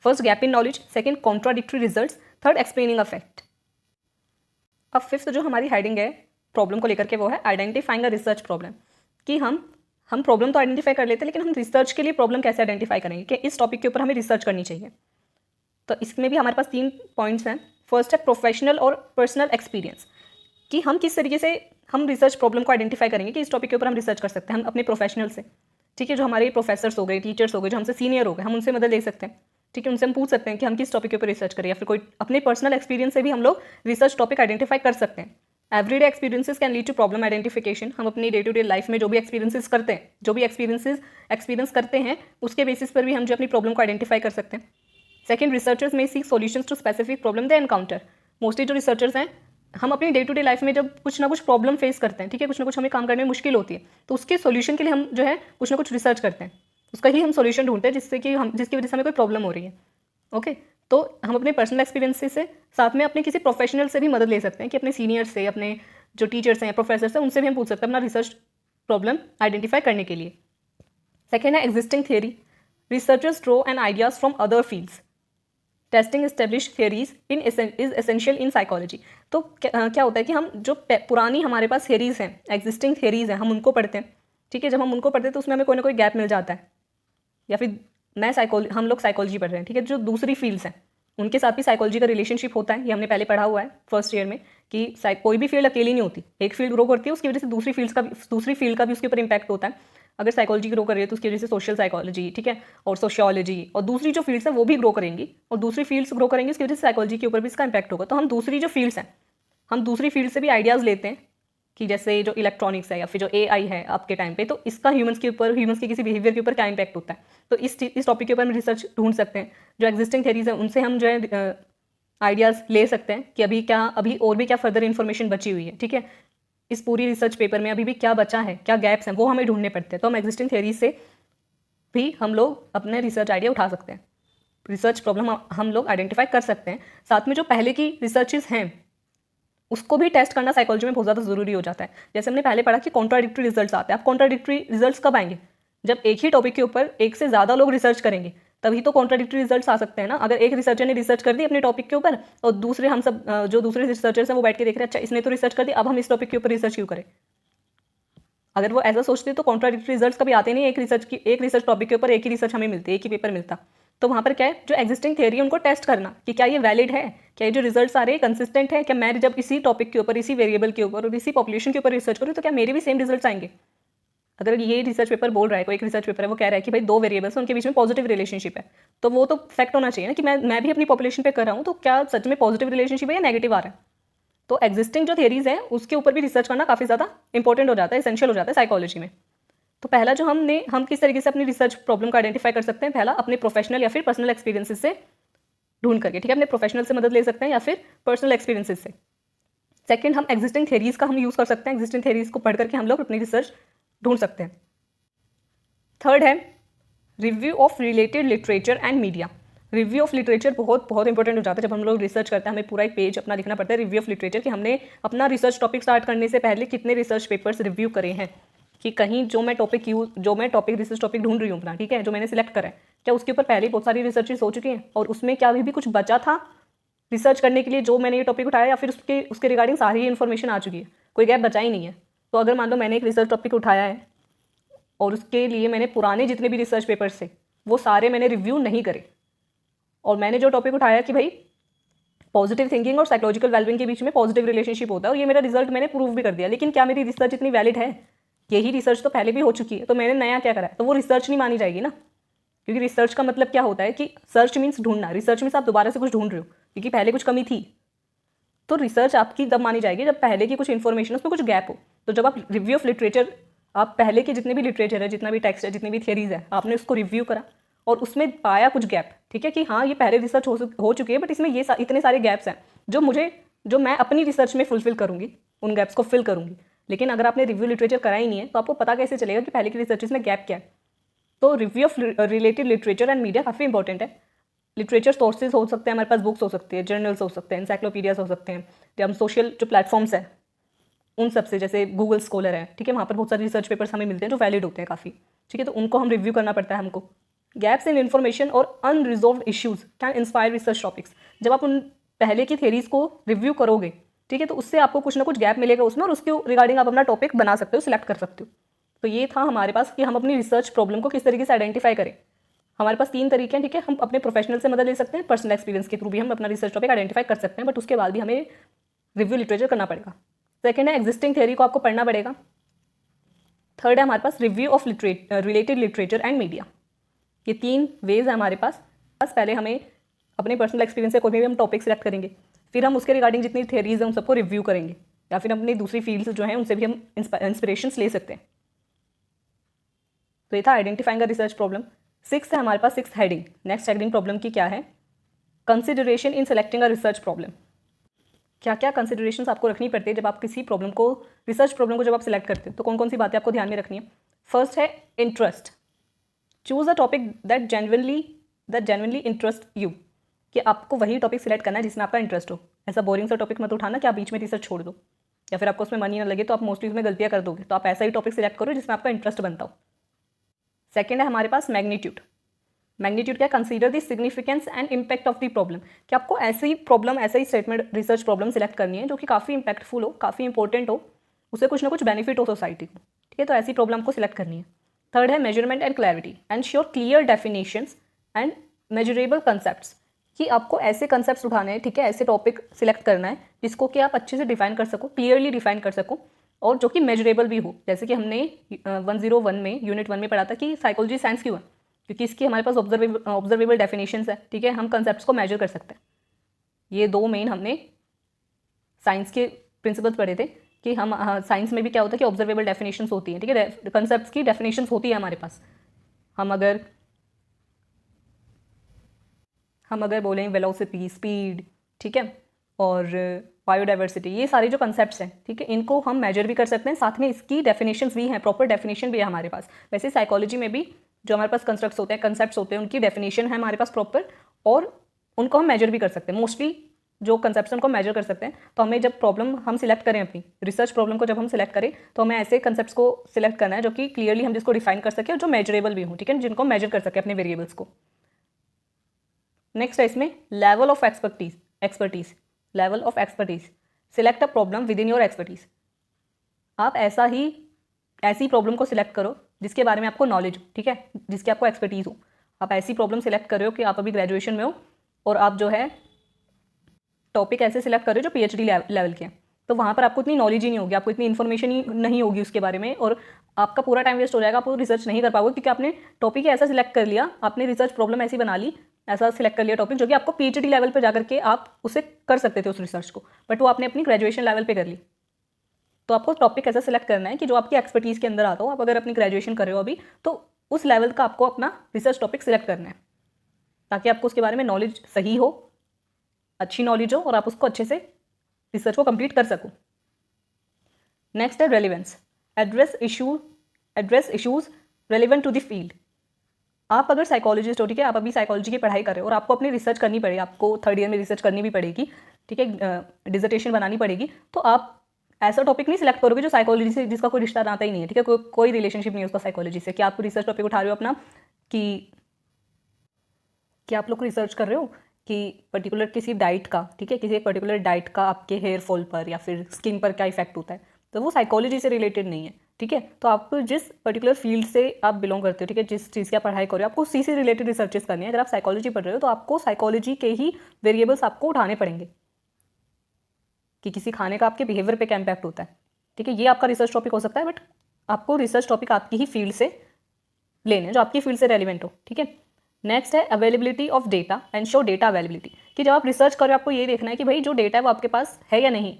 First gap in knowledge, second contradictory results, third explaining a fact. अब फिफ्थ जो हमारी हेडिंग है प्रॉब्लम को लेकर के वो है आइडेंटिफाइंग अ रिसर्च प्रॉब्लम, कि हम प्रॉब्लम तो आइडेंटिफाई कर लेते हैं, लेकिन हम रिसर्च के लिए प्रॉब्लम कैसे आइडेंटिफाई करेंगे कि इस टॉपिक के ऊपर हमें रिसर्च करनी चाहिए। तो इसमें भी हमारे पास 3 पॉइंट्स हैं। फर्स्ट है प्रोफेशनल और पर्सनल एक्सपीरियंस, कि हम किस तरीके से हम रिसर्च प्रॉब्लम को आइडेंटिफाई करेंगे कि इस टॉपिक के ऊपर हम रिसर्च कर सकते हैं, हम अपने प्रोफेशनल से। ठीक है, जो हमारे प्रोफेसर्स हो गए, टीचर्स हो गए, जो हमसे सीनियर हो गए, हम उनसे मदद ले सकते हैं। ठीक है, उनसे हम पूछ सकते हैं कि हम किस टॉपिक के ऊपर रिसर्च करें, या फिर कोई अपने पर्सनल एक्सपीरियंस से भी हम लोग रिसर्च टॉपिक आइडेंटिफाई कर सकते हैं। Everyday experiences can lead to problem identification, हम अपनी डे टू डे लाइफ में जो भी एक्सपीरियंसेस करते हैं, जो भी एक्सपीरियंस करते हैं, उसके बेसिस पर भी हम जो अपनी प्रॉब्लम को आइडेंटिफाई कर सकते हैं। सेकंड, रिसर्चर्स में seek solutions to specific problem they encounter. Mostly जो रिसर्चर्स हैं, हम अपनी डे टू डे लाइफ में जब कुछ ना कुछ प्रॉब्लम फेस करते हैं, ठीक है, कुछ ना कुछ हमें काम करने में मुश्किल होती है, तो उसके सॉल्यूशन के लिए हम जो है कुछ ना कुछ रिसर्च करते हैं, उसका ही हम सॉल्यूशन ढूंढते हैं जिसकी वजह से हमें कोई प्रॉब्लम हो रही है। ओके, तो हम अपने पर्सनल एक्सपीरियंस से साथ में अपने किसी प्रोफेशनल से भी मदद ले सकते हैं, कि अपने सीनियर से, अपने जो टीचर्स हैं, प्रोफेसर हैं, उनसे भी हम पूछ सकते हैं अपना रिसर्च प्रॉब्लम आइडेंटिफाई करने के लिए। सेकेंड है existing theory, researchers draw and ideas from other fields, testing establish theories is essential in psychology. तो क्या होता है कि हम जो पुरानी हमारे पास थियरीज हैं, एग्जिस्टिंग थियरीज हैं, हम उनको पढ़ते हैं। ठीक है, जब हम उनको पढ़ते हैं तो उसमें हमें कोई ना कोई गैप मिल जाता है, या फिर हम लोग साइकोलॉजी पढ़ रहे हैं, ठीक है, जो दूसरी फील्ड्स हैं उनके साथ भी साइकोलॉजी का रिलेशनशिप होता है। ये हमने पहले पढ़ा हुआ है फर्स्ट ईयर में, कि कोई भी फील्ड अकेली नहीं होती, एक फील्ड ग्रो करती है, उसकी वजह से दूसरी फील्ड का भी उसके ऊपर इंपैक्ट होता है। अगर साइकोलॉजी ग्रो कर रही है तो उसकी वजह से सोशल साइकोलॉजी, ठीक है, और सोशियोलॉजी और दूसरी जो फील्ड्स हैं वो भी ग्रो करेंगी, और दूसरी फील्ड्स ग्रो करेंगी, उसकी वजह से साइकोलॉजी के ऊपर भी इसका इंपैक्ट होगा। तो हम दूसरी जो फील्ड्स हैं, हम दूसरी फील्ड से भी आइडियाज़ लेते हैं, कि जैसे जो इलेक्ट्रॉनिक्स है या फिर जो एआई है आपके टाइम पे, तो इसका ह्यूमंस के किसी बिहेवियर के ऊपर क्या इंपैक्ट होता है, तो इस टॉपिक के ऊपर हम रिसर्च ढूंढ सकते हैं। जो एग्जिस्टिंग थेरीज हैं उनसे हम जो है आइडियाज़ ले सकते हैं कि अभी और भी क्या फर्दर इन्फॉर्मेशन बची हुई है। ठीक है, इस पूरी रिसर्च पेपर में अभी भी क्या बचा है, क्या गैप्स हैं, वो हमें ढूंढने पड़ते हैं। तो हम एग्जिस्टिंग थेरीज से भी हम लोग अपने रिसर्च आइडिया उठा सकते हैं, रिसर्च प्रॉब्लम हम लोग आइडेंटिफाई कर सकते हैं। साथ में जो पहले की रिसर्चेस हैं उसको भी टेस्ट करना साइकोलॉजी में बहुत ज़्यादा ज़रूरी हो जाता है। जैसे हमने पहले पढ़ा कि कॉन्ट्राडिक्टरी रिजल्ट्स आते हैं। अब कॉन्ट्राडिक्टरी रिजल्ट्स कब आएंगे? जब एक ही टॉपिक के ऊपर एक से ज़्यादा लोग रिसर्च करेंगे, तभी तो कॉन्ट्राडिक्टरी रिजल्ट्स आ सकते हैं ना। अगर एक रिसर्चर ने रिसर्च कर दी अपने टॉपिक के ऊपर और दूसरे हम सब जो दूसरे रिसर्चर्स हैं वो बैठ के देख रहे हैं, अच्छा इसने तो रिसर्च कर दी, अब हम इस टॉपिक के ऊपर रिसर्च क्यों करें? अगर वो ऐसा सोचते तो कॉन्ट्राडिक्टरी रिजल्ट्स कभी आते नहीं। एक रिसर्च टॉपिक के ऊपर एक ही रिसर्च हमें मिलती है, एक ही पेपर मिलता। तो वहाँ पर क्या है, जो एग्जिस्टिंग थियरी है उनको टेस्ट करना कि क्या ये वैलिड है, क्या ये जो रिजल्ट्स आ रहे हैं कंसिस्टेंट है, क्या मैं जब इसी टॉपिक के ऊपर, इसी वेरिएबल के ऊपर और इसी पॉपुलेशन के ऊपर रिसर्च करूँ तो क्या मेरे भी सेम रिजल्ट्स आएंगे। अगर ये रिसर्च पेपर बोल रहा है, कोई एक रिसर्च पेपर है वो कह रहा है कि भाई 2 वेरिएबल्स हैं उनके बीच में पॉजिटिव रिलेशनशिप है, तो वो तो फैक्ट होना चाहिए ना कि मैं भी अपनी पॉपुलेशन पे कर रहा हूँ, तो क्या सच में पॉजिटिव रिलेशनशिप है या नेगेटिव आ रहा है। तो एग्जिस्टिंग जो थियरीज है उसके ऊपर भी रिसर्च करना काफ़ी ज़्यादा इंपॉर्टेंट हो जाता है, एसेंशियल हो जाता है साइकोलॉजी में। तो पहला जो हम किस तरीके से अपनी रिसर्च प्रॉब्लम को आइडेंटिफाई कर सकते हैं, पहला अपने प्रोफेशनल या फिर पर्सनल एक्सपीरियंसेस से ढूंढ करके, ठीक है, अपने प्रोफेशनल से मदद ले सकते हैं या फिर पर्सनल एक्सपीरियंसेस से। सेकंड, हम एग्जिस्टिंग थेरीज का हम यूज़ कर सकते हैं, एग्जिस्टिंग थेरीज को पढ़ करके हम लोग अपनी रिसर्च ढूंढ सकते हैं। थर्ड है review of related literature and media. Review of literature बहुत इंपॉर्टेंट हो जाता है। जब हम लोग रिसर्च करते हैं हमें पूरा एक पेज अपना लिखना पड़ता है रिव्यू ऑफ लिटरेचर, कि हमने अपना रिसर्च टॉपिक स्टार्ट करने से पहले कितने रिसर्च पेपर्स रिव्यू करे हैं, कि कहीं जो मैं रिसर्च टॉपिक ढूंढ रही हूँ अपना, ठीक है, जो मैंने सिलेक्ट करा है, क्या उसके ऊपर पहले बहुत सारी रिसर्चेस हो चुकी हैं और उसमें क्या अभी भी कुछ बचा था रिसर्च करने के लिए जो मैंने ये टॉपिक उठाया, या फिर उसके रिगार्डिंग सारी इन्फॉर्मेशन आ चुकी है, कोई गैप बचा ही नहीं है। तो अगर मान लो मैंने एक रिसर्च टॉपिक उठाया है और उसके लिए मैंने पुराने जितने भी रिसर्च पेपर्स थे वो सारे मैंने रिव्यू नहीं करे, और मैंने जो टॉपिक उठाया कि भाई पॉजिटिव थिंकिंग और साइकोलॉजिकल वेलबींग के बीच में पॉजिटिव रिलेशनशिप होता है, और ये मेरा रिजल्ट मैंने प्रूव भी कर दिया, लेकिन क्या मेरी रिसर्च इतनी वैलिड है? यही रिसर्च तो पहले भी हो चुकी है, तो मैंने नया क्या करा है, तो वो रिसर्च नहीं मानी जाएगी ना। क्योंकि रिसर्च का मतलब क्या होता है कि सर्च मीन्स ढूंढना, रिसर्च मीन्स आप दोबारा से कुछ ढूंढ रहे हो क्योंकि पहले कुछ कमी थी। तो रिसर्च आपकी तब मानी जाएगी जब पहले की कुछ इन्फॉर्मेशन उसमें कुछ गैप हो। तो जब आप रिव्यू ऑफ लिटरेचर, आप पहले के जितने भी लिटरेचर है, जितना भी टेक्स्ट है, जितनी भी थियरीज है, आपने उसको रिव्यू करा और उसमें पाया कुछ गैप, ठीक है, कि हाँ ये पहले रिसर्च हो चुकी है बट इसमें इतने सारे गैप्स हैं जो मैं अपनी रिसर्च में फुलफिल करूँगी, उन गैप्स को फिल करूँगी। लेकिन अगर आपने रिव्यू लिटरेचर करा ही नहीं है तो आपको पता कैसे चलेगा कि पहले की रिसर्चेस में गैप क्या है। तो review of related literature and media काफ़ी इंपॉर्टेंट है। लिटरेचर सोर्सेज हो सकते हैं, हमारे पास बुक्स हो सकती है, जर्नल्स हो सकते हैं, इंसाइक्लोपीडियाज हो सकते हैं, या हम सोशल जो प्लेटफॉर्म्स हैं उन सब से, जैसे गूगल स्कॉलर है, ठीक है, वहाँ पर बहुत सारे रिसर्च पेपर्स हमें मिलते हैं जो वैलिड होते हैं काफ़ी, ठीक है, तो उनको हम रिव्यू करना पड़ता है हमको। गैप्स इन इन्फॉर्मेशन और unresolved issues can inspire research topics. जब आप उन पहले की थेरीज को रिव्यू करोगे ठीक है, तो उससे आपको कुछ ना कुछ गैप मिलेगा उसमें, और उसके रिगार्डिंग आप अपना टॉपिक बना सकते हो, सिलेक्ट कर सकते हो। तो ये था हमारे पास कि हम अपनी रिसर्च प्रॉब्लम को किस तरीके से आइडेंटिफाई करें। हमारे पास 3 तरीके हैं, ठीक है। हम अपने प्रोफेशनल से मदद ले सकते हैं, पर्सनल एक्सपीरियंस के थ्रू भी हम अपना रिसर्च टॉपिक आइडेंटिफाई कर सकते हैं, बट उसके बाद भी हमें रिव्यू लिटरेचर करना पड़ेगा। सेकेंड है एग्जिस्टिंग थ्योरी को आपको पढ़ना पड़ेगा। थर्ड है हमारे पास review of related literature and media. ये 3 वेज है हमारे पास। पहले हमें अपने पर्सनल एक्सपीरियंस से कोई भी हम टॉपिक सिलेक्ट करेंगे, फिर हम उसके रिगार्डिंग जितनी थ्योरीज हैं उन सबको रिव्यू करेंगे, या फिर अपनी दूसरी फील्ड्स जो हैं उनसे भी हम इंस्पिरेशंस ले सकते हैं। तो ये था आइडेंटिफाइंग अ रिसर्च प्रॉब्लम। 6 है हमारे पास 6 हेडिंग। नेक्स्ट हेडिंग प्रॉब्लम की क्या है? Consideration in selecting a research problem. क्या क्या कंसिडरेशंस आपको रखनी पड़ती है जब आप किसी प्रॉब्लम को, रिसर्च प्रॉब्लम को जब आप सिलेक्ट करते हो, तो कौन कौन सी बातें आपको ध्यान में रखनी है? फर्स्ट है interest. Choose a topic that genuinely interest you, कि आपको वही टॉपिक सिलेक्ट करना है जिसमें आपका इंटरेस्ट हो। ऐसा बोरिंग सा टॉपिक मत उठाना कि आप बीच में रिसर्च छोड़ दो, या फिर आपको उसमें मन ही ना लगे तो आप मोस्टली उसमें गलतियां कर दोगे। तो आप ऐसा ही टॉपिक सिलेक्ट करो जिसमें आपका इंटरेस्ट बनता हो। सेकेंड है हमारे पास मैग्नीट्यूड। मैग्नीट्यूड क्या? Consider the significance and impact of the problem, कि आपको ऐसी प्रॉब्लम, ऐसा ही स्टेटमेंट, रिसर्च प्रॉब्लम सिलेक्ट करनी है जो कि काफ़ी इंपैक्टफुल हो, काफ़ी इंपॉर्टेंट हो, उससे कुछ ना कुछ बेनिफिट हो सोसाइटी को, ठीक है। तो ऐसी प्रॉब्लम को सिलेक्ट करनी है। थर्ड है measurement and clarity, ensure clear definitions and measurable concepts, कि आपको ऐसे कंसेप्ट्स उठाने हैं, ठीक है, ऐसे टॉपिक सिलेक्ट करना है जिसको कि आप अच्छे से डिफाइन कर सको, क्लियरली डिफाइन कर सको, और जो कि मेजरेबल भी हो। जैसे कि हमने 101 में, यूनिट 1 में पढ़ा था कि साइकोलॉजी साइंस क्यों है, क्योंकि इसकी हमारे पास ऑब्जर्वेबल डेफिनेशंस है, ठीक है, हम कंसेप्ट्स को मेजर कर सकते हैं। ये 2 मेन हमने साइंस के प्रिंसिपल्स पढ़े थे कि हम साइंस में भी क्या होता है कि ऑब्जर्वेबल डेफिनेशंस होती हैं, ठीक है, कंसेप्ट्स की डेफिनेशंस होती है हमारे पास। हम अगर बोलें वेलोसिटी, स्पीड, ठीक है, और बायोडाइवर्सिटी, ये सारे जो कंसेप्ट्स हैं, ठीक है, इनको हम मेजर भी कर सकते हैं, साथ में इसकी डेफिनेशंस भी हैं, प्रॉपर डेफिनेशन भी है हमारे पास। वैसे साइकोलॉजी में भी जो हमारे पास कंस्ट्रक्ट्स होते हैं, कंसेप्ट्स होते हैं, उनकी डेफिनेशन है हमारे पास प्रॉपर, और उनको हम मेजर भी कर सकते हैं। मोस्टली जो कंसेप्ट्स उनको मेजर कर सकते हैं। तो हमें जब प्रॉब्लम हम सिलेक्ट करें, अपनी रिसर्च प्रॉब्लम को जब हम सिलेक्ट करें, तो हमें ऐसे कंसेप्ट्स को सिलेक्ट करना है जो कि क्लियरली हम जिसको डिफाइन कर सकें और जो मेजरेबल भी हों, ठीक है, जिनको मेजर कर सके अपने वेरिएबल्स को। नेक्स्ट है इसमें level of expertise. Level of expertise, select a problem with in your expertise. आप ऐसी प्रॉब्लम को सिलेक्ट करो जिसके बारे में आपको नॉलेज हो, ठीक है, जिसकी आपको एक्सपर्टीज हो। आप ऐसी प्रॉब्लम सिलेक्ट कर रहे हो कि आप अभी ग्रेजुएशन में हो, और आप जो है टॉपिक ऐसे सिलेक्ट कर रहे हो जो PhD लेवल के हैं, तो वहाँ पर आपको इतनी नॉलेज ही नहीं होगी, आपको इतनी इन्फॉर्मेशन ही नहीं होगी उसके बारे में, और आपका पूरा टाइम वेस्ट हो जाएगा, आप रिसर्च नहीं कर पाओगे, क्योंकि आपने टॉपिक ऐसा सिलेक्ट कर लिया, आपने रिसर्च प्रॉब्लम ऐसी बना ली, ऐसा सिलेक्ट कर लिया टॉपिक जो कि आपको PhD लेवल पर जाकर के आप उसे कर सकते थे उस रिसर्च को, बट वो आपने अपनी ग्रेजुएशन लेवल पे कर ली। तो आपको टॉपिक ऐसा सिलेक्ट करना है कि जो आपकी एक्सपर्टीज़ के अंदर आता हो। आप अगर अपनी ग्रेजुएशन कर रहे हो अभी, तो उस लेवल का आपको अपना रिसर्च टॉपिक सिलेक्ट करना है, ताकि आपको उसके बारे में नॉलेज सही हो, अच्छी नॉलेज हो, और आप उसको अच्छे से रिसर्च को कंप्लीट कर सको। नेक्स्ट है relevance, address issues relevant to the field. आप अगर साइकोलॉजिस्ट हो, ठीक है, आप अभी साइकोलॉजी की पढ़ाई कर रहे हो और आपको अपनी रिसर्च करनी पड़ेगी, आपको 3rd ईयर में रिसर्च करनी भी पड़ेगी, ठीक है, डिसर्टेशन बनानी पड़ेगी, तो आप ऐसा टॉपिक नहीं सिलेक्ट करोगे जो साइकोलॉजी से, जिसका कोई रिश्ता नाता ही नहीं है, ठीक है, कोई रिलेशनशिप नहीं है उसका साइकोलॉजी से, कि आप रिसर्च टॉपिक उठा रहे हो अपना, कि आप लोग रिसर्च कर रहे हो कि पर्टिकुलर किसी डाइट का, ठीक है, किसी एक पर्टिकुलर डाइट का आपके हेयर फॉल पर या फिर स्किन पर क्या इफेक्ट होता है, तो वो साइकोलॉजी से रिलेटेड नहीं है, ठीक है। तो आप जिस पर्टिकुलर फील्ड से आप बिलोंग करते हो, ठीक है, जिस चीज़ की आप पढ़ाई कर रहे हो, आपको उसी से रिलेटेड रिसर्चेस करनी है। अगर आप साइकोलॉजी पढ़ रहे हो तो आपको साइकोलॉजी के ही वेरिएबल्स आपको उठाने पड़ेंगे, कि किसी खाने का आपके बिहेवियर पे क्या इम्पैक्ट होता है, ठीक है, ये आपका रिसर्च टॉपिक हो सकता है, बट आपको रिसर्च टॉपिक आपकी ही फील्ड से लेने, जो आपकी फील्ड से रेलिवेंट हो, ठीक है। नेक्स्ट है availability of data and show data availability, कि जब आप रिसर्च कर रहे हो आपको ये देखना है कि भाई जो डेटा है वो आपके पास है या नहीं।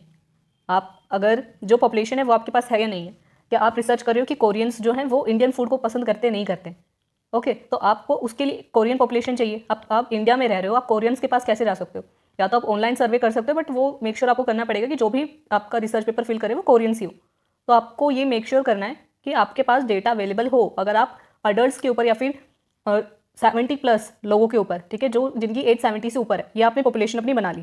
आप अगर जो पॉपुलेशन है वो आपके पास है या नहीं है, या आप रिसर्च कर रहे हो कि कोरियंस जो हैं वो इंडियन फूड को पसंद करते नहीं करते, ओके, तो आपको उसके लिए कोरियन पॉपुलेशन चाहिए। आप इंडिया में रह रहे हो, आप कोरियंस के पास कैसे जा सकते हो? या तो आप ऑनलाइन सर्वे कर सकते हो, बट वो मेक श्योर आपको करना पड़ेगा कि जो भी आपका रिसर्च पेपर फिल करे वो कोरियंस ही हो। तो आपको ये मेक श्योर करना है कि आपके पास डेटा अवेलेबल हो। अगर आप अडल्ट के ऊपर या फिर 70+ लोगों के ऊपर, ठीक है, जो जिनकी एज 70 से ऊपर है, ये आपने पॉपुलेशन अपनी बना ली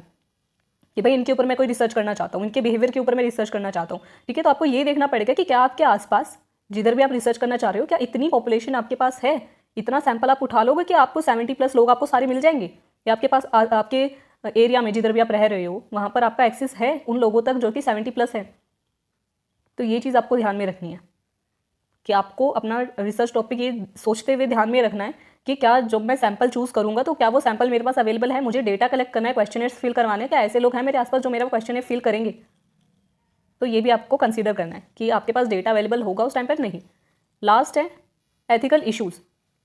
कि भाई इनके ऊपर मैं कोई रिसर्च करना चाहता हूँ, इनके बिहेवियर के ऊपर मैं रिसर्च करना चाहता हूँ, ठीक है। तो आपको ये देखना पड़ेगा कि क्या आपके आसपास जिधर भी आप रिसर्च करना चाह रहे हो, क्या इतनी पॉपुलेशन आपके पास है, इतना सैंपल आप उठा लोगे कि आपको 70+ लोग आपको सारे मिल जाएंगे, या आपके पास आपके एरिया में जिधर भी आप रह रहे हो वहाँ पर आपका एक्सेस है उन लोगों तक जो कि 70+ है। तो ये चीज़ आपको ध्यान में रखनी है कि आपको अपना रिसर्च टॉपिक ये सोचते हुए ध्यान में रखना है कि क्या जब मैं सैंपल चूज़ करूँगा तो क्या वो सैंपल मेरे पास अवेलेबल है, मुझे डेटा कलेक्ट करना है, क्वेश्चनर्स फिल करवाने हैं, क्या ऐसे लोग हैं मेरे आसपास जो मेरा क्वेश्चनर फिल करेंगे। तो ये भी आपको कंसीडर करना है कि आपके पास डेटा अवेलेबल होगा उस टाइम पर नहीं। लास्ट है ethical issues,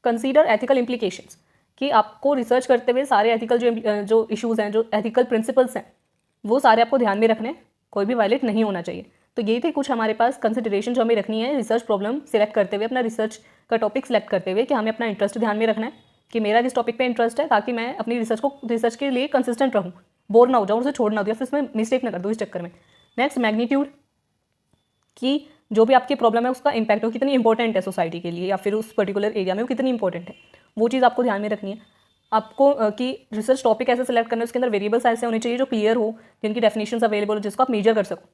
consider ethical implications, कि आपको रिसर्च करते हुए सारे एथिकल जो इश्यूज़ हैं, जो एथिकल प्रिंसिपल्स हैं, वो सारे आपको ध्यान में रखने, कोई भी वायलेट नहीं होना चाहिए। तो ये थी कुछ हमारे पास कंसिडरेशन जो हमें रखनी है रिसर्च प्रॉब्लम सिलेक्ट करते हुए, अपना रिसर्च का टॉपिक सिलेक्ट करते हुए, कि हमें अपना इंटरेस्ट ध्यान में रखना है कि मेरा किस टॉपिक पे इंटरेस्ट है, ताकि मैं अपनी रिसर्च के लिए कंसिस्टेंट रहूँ, बोर ना हो जाऊँ, उसे छोड़ ना दूँ या फिर उसमें मिस्टेक ना कर दूँ इस चक्कर में। नेक्स्ट मैग्नीट्यूड, कि जो भी आपकी प्रॉब्लम है उसका इम्पैक्ट हो, कितनी इंपॉर्टेंट है सोसाइटी के लिए या फिर उस पर्टिकुलर एरिया में वो कितनी इंपॉर्टेंट है, वो चीज़ आपको ध्यान में रखनी है। आपको कि रिसर्च टॉपिक ऐसे सेलेक्ट करना है उसके अंदर वेरिएबल्स ऐसे होने चाहिए जो क्लियर हो, जिनकी डेफिनेशंस अवेलेबल हो, जिसको आप मेजर कर सको।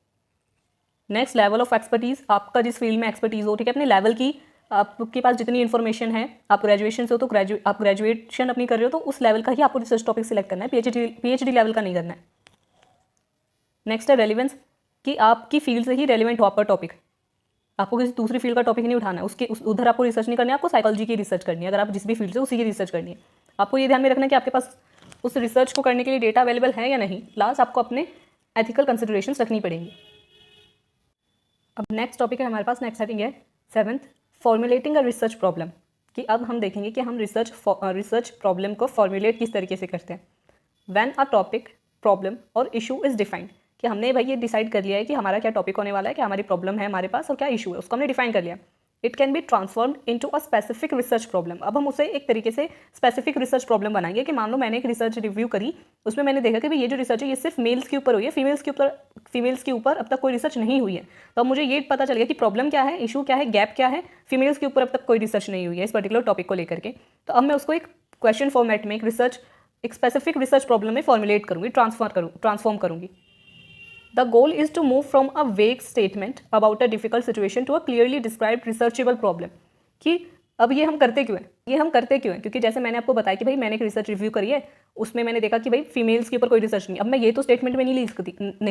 नेक्स्ट लेवल ऑफ एक्सपर्टीज़, आपका जिस फील्ड में एक्सपर्टीज़ हो, ठीक है, अपने लेवल की, आपके पास जितनी इन्फॉर्मेशन है, आप ग्रेजुएशन से हो तो आप ग्रेजुएशन अपनी कर रहे हो तो उस लेवल का ही आपको रिसर्च टॉपिक सिलेक्ट करना है, पीएचडी लेवल का नहीं करना है। नेक्स्ट है रेलिवेंस, कि आपकी फील्ड से ही रेलिवेंट हो आपका टॉपिक, आपको किसी दूसरी फील्ड का टॉपिक नहीं उठाना है, उधर आपको रिसर्च नहीं करनी है, आपको साइकोलॉजी की रिसर्च करनी है। अगर आप जिस भी फील्ड से उसी की रिसर्च करनी है, आपको ये ध्यान में रखना है कि आपके पास उस रिसर्च को करने के लिए डेटा अवेलेबल है या नहीं। लास्ट आपको अपने एथिकल कंसिडरेशंस रखनी पड़ेंगी। अब नेक्स्ट टॉपिक है हमारे पास, नेक्स्ट हेडिंग है 7th, formulating a research problem, कि अब हम देखेंगे कि हम रिसर्च प्रॉब्लम को फॉर्मुलेट किस तरीके से करते हैं। व्हेन अ टॉपिक, प्रॉब्लम और इशू इज डिफाइंड, कि हमने भाई ये डिसाइड कर लिया है कि हमारा क्या टॉपिक होने वाला है, क्या हमारी प्रॉब्लम है हमारे पास और क्या इशू है, उसको हमने डिफाइन कर लिया। It can be transformed into a specific research problem. अब हम उसे एक तरीके से स्पेसिफिक रिसर्च प्रॉब्लम बनाएंगे कि मान लो मैंने एक रिसर्च रिव्यू करी, उसमें मैंने देखा कि भाई ये जो रिसर्च है ये सिर्फ मेल्स के ऊपर हुई है, फीमेल्स के ऊपर अब तक कोई रिसर्च नहीं हुई है। तो अब मुझे ये पता चल गया कि प्रॉब्लम क्या है, इशू क्या है, गैप क्या है, फीमेल्स के ऊपर अब तक कोई रिसर्च नहीं हुई है इस पर्टिकुलर टॉपिक को लेकर के। तो अब मैं उसको एक क्वेश्चन फॉर्मेट में एक स्पेसिफिक रिसर्च प्रॉब्लम में फॉर्मुलेट करूँगी, ट्रांसफॉर्म करूँगी। The goal is to move from a vague statement about a difficult situation to a clearly described researchable problem। कि अब ये हम करते क्यों हैं, क्योंकि जैसे मैंने आपको बताया कि भाई मैंने एक रिसर्च रिव्यू करी है, उसमें मैंने देखा कि भाई फीमेल्स के ऊपर कोई रिसर्च नहीं। अब मैं ये तो स्टेटमेंट में नहीं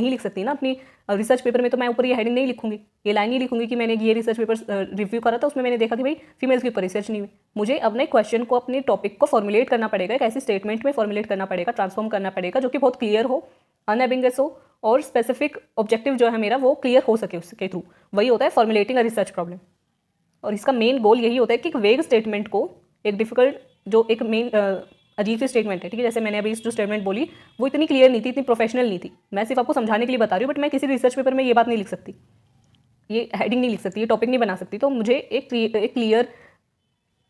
लिख सकती ना अपनी रिसर्च पेपर में, तो मैं ऊपर ये हेडिंग नहीं लिखूंगी, ये लाइन नहीं लिखूंगी कि मैंने ये रिसर्च पेपर रिव्यू करा था, उसमें मैंने देखा कि भाई फीमेल्स के ऊपर रिसर्च नहीं हुई। मुझे अपने क्वेश्चन को, अपने टॉपिक को फॉर्मुलेट करना पड़ेगा, एक ऐसी स्टेटमेंट में फॉर्मुलेट करना पड़ेगा, ट्रांसफॉर्म करना पड़ेगा जो कि बहुत क्लियर हो, अनएम्बिगस हो और स्पेसिफिक ऑब्जेक्टिव जो है मेरा वो क्लियर हो सके उसके थ्रू। वही होता है फॉर्मुलेटिंग अ रिसर्च प्रॉब्लम। और इसका मेन गोल यही होता है कि एक वेग स्टेटमेंट को, एक डिफिकल्ट जो एक मेन अजीब सी स्टेटमेंट है, ठीक है, जैसे मैंने अभी जो स्टेटमेंट बोली वो इतनी क्लियर नहीं थी, इतनी प्रोफेशनल नहीं थी, मैं सिर्फ आपको समझाने के लिए बता रही हूँ, बट मैं किसी रिसर्च पेपर में ये बात नहीं लिख सकती, ये हेडिंग नहीं लिख सकती, ये टॉपिक नहीं बना सकती, तो मुझे एक क्लियर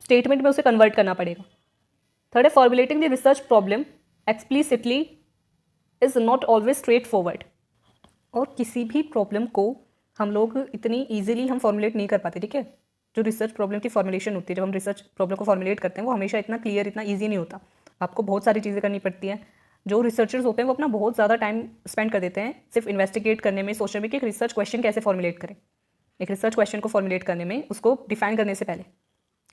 स्टेटमेंट में उसे कन्वर्ट करना पड़ेगा। थर्ड है formulating the research problem explicitly is not always straight forward. और किसी भी प्रॉब्लम को हम लोग इतनी ईजिली हम फॉर्मुलेट नहीं कर पाते, ठीक है। जो रिसर्च प्रॉब्लम की फॉर्मुलेशन होती है, जब हम रिसर्च प्रॉब्लम को फॉर्मुलेट करते हैं, वो हमेशा इतना क्लियर, इतना ईजी नहीं होता। आपको बहुत सारी चीज़ें करनी पड़ती हैं। जो रिसर्चर्स होते हैं वो अपना बहुत ज़्यादा टाइम स्पेंड कर देते हैं सिर्फ इन्वेस्टिगेट करने में, सोचने में कि एक रिसर्च क्वेश्चन कैसे फॉर्मुलेट करें। एक रिसर्च क्वेश्चन को फॉर्मुलेट करने में, उसको डिफाइन करने से पहले,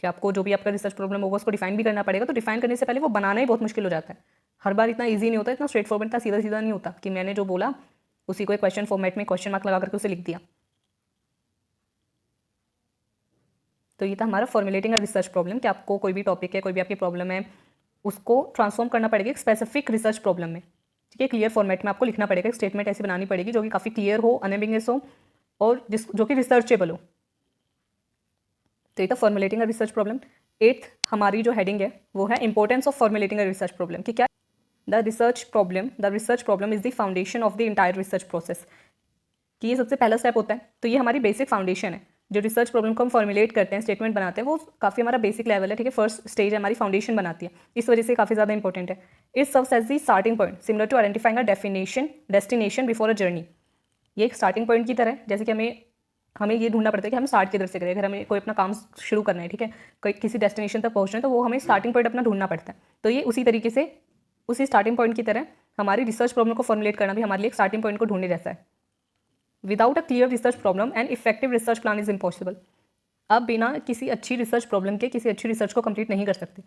कि आपको जो भी आपका रिसर्च प्रॉब्लम होगा उसको डिफाइन भी करना पड़ेगा, तो डिफाइन करने से पहले वो बनाना ही बहुत मुश्किल हो जाता है। हर बार इतना ईजी नहीं होता, इतना स्ट्रेट फॉरवर्ड, इतना सीधा सीधा नहीं होता कि मैंने जो बोला उसी को एक क्वेश्चन फॉर्मेट में क्वेश्चन मार्क लगा करके उसे लिख दिया। तो ये था हमारा फॉर्मुलेटिंग अ रिसर्च प्रॉब्लम, कि आपको कोई भी टॉपिक है, कोई भी आपकी प्रॉब्लम है, उसको ट्रांसफॉर्म करना पड़ेगा एक स्पेसिफिक रिसर्च प्रॉब्लम में, ठीक है। क्लियर फॉर्मेट में आपको लिखना पड़ेगा, एक स्टेटमेंट ऐसी बनानी पड़ेगी जो कि काफ़ी क्लियर हो, अनएम्बिगस हो और जो कि रिसर्चेबल हो। तो ये था formulating a research problem. 8th हमारी जो हेडिंग है वो है importance of formulating a research problem, कि क्या the research problem is the foundation of the entire research process, कि ये सबसे पहला स्टेप होता है। तो ये हमारी बेसिक फाउंडेशन है, जो रिसर्च प्रॉब्लम को हम फॉर्मुलेट करते हैं, स्टेटमेंट बनाते हैं, वो काफ़ी हमारा बेसिक लेवल है, ठीक है। फर्स्ट स्टेज हमारी फाउंडेशन बनाती है, इस वजह से काफ़ी ज़्यादा इंपॉर्टेंट है। It serves as the starting point similar to identifying a destination before a journey. ये एक स्टार्टिंग पॉइंट की तरह है, जैसे कि हमें ये ढूंढना पड़ता है कि हम स्टार्ट किधर से करें। अगर हमें कोई अपना काम शुरू करना है, ठीक है, कोई किसी डेस्टिनेशन तक पहुंचना है, तो वो हमें स्टार्टिंग पॉइंट अपना ढूंढना पड़ता है। तो ये उसी तरीके से, उसी स्टार्टिंग पॉइंट की तरह हमारी रिसर्च प्रॉब्लम को फॉर्मुलेट करना भी हमारे लिए एक स्टार्टिंग पॉइंट को ढूंढने जैसा है। Without a clear research problem and effective research plan is impossible. आप बिना किसी अच्छी रिसर्च प्रॉब्लम के किसी अच्छी रिसर्च को कंप्लीट नहीं कर सकते।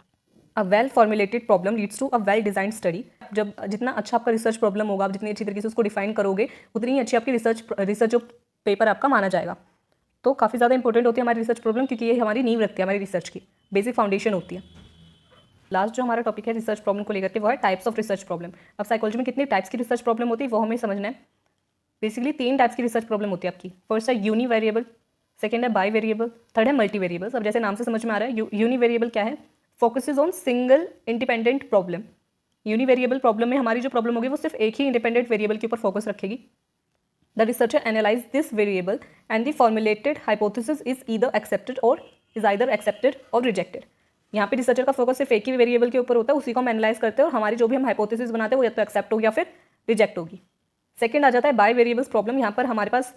A well formulated problem leads to a well design study. जब जितना अच्छा आपका रिसर्च प्रॉब्लम होगा, आप जितनी अच्छी तरीके से उसको डिफाइन करोगे, उतनी ही अच्छी आपकी रिसर्च जो पेपर आपका माना जाएगा। तो काफ़ी ज़्यादा इंपॉर्टेंट होती है हमारी रिसर्च प्रॉब्लम, क्योंकि ये हमारी नींव रखती है हमारी रिसर्च की, बेसिक फाउंडेशन होती है। लास्ट जो हमारा टॉपिक है रिसर्च प्रॉब्लम को लेकर के, वो है टाइप्स ऑफ रिसर्च प्रॉब्लम। अब साइकोलॉजी में कितनी टाइप्स की रिसर्च प्रॉब्लम होती है वो हमें समझना है। बेसिकली 3 टाइप्स की रिसर्च प्रॉब्लम होती है आपकी। फर्स्ट है यूनी वेरिएबल, सेकेंड है बाई वेरिएबल, थर्ड है मल्टी वेरिएबल्स। अब जैसे नाम से समझ में आ रहा है, यूनी वेरिएबल क्या है? Focuses on single independent problem. Univariable problem में हमारी जो प्रॉब्लम होगी वो सिर्फ एक ही इंडिपेंडेंट वेरिएबल के ऊपर फोकस रखेगी। The researcher analyse this variable and the formulated hypothesis is either accepted और रिजेक्टेड। यहाँ पे रिसर्चर का फोकस सिर्फ एक ही वेरिएबल के ऊपर होता है, उसी को हम एनालाइज करते हैं और हमारी जो भी हम हाइपोथेसिस बनाते हैं वो या तो एक्सेप्ट होगी या फिर रिजेक्ट होगी। सेकेंड आ जाता है बाय वेरिएबल्स प्रॉब्लम। यहाँ पर हमारे पास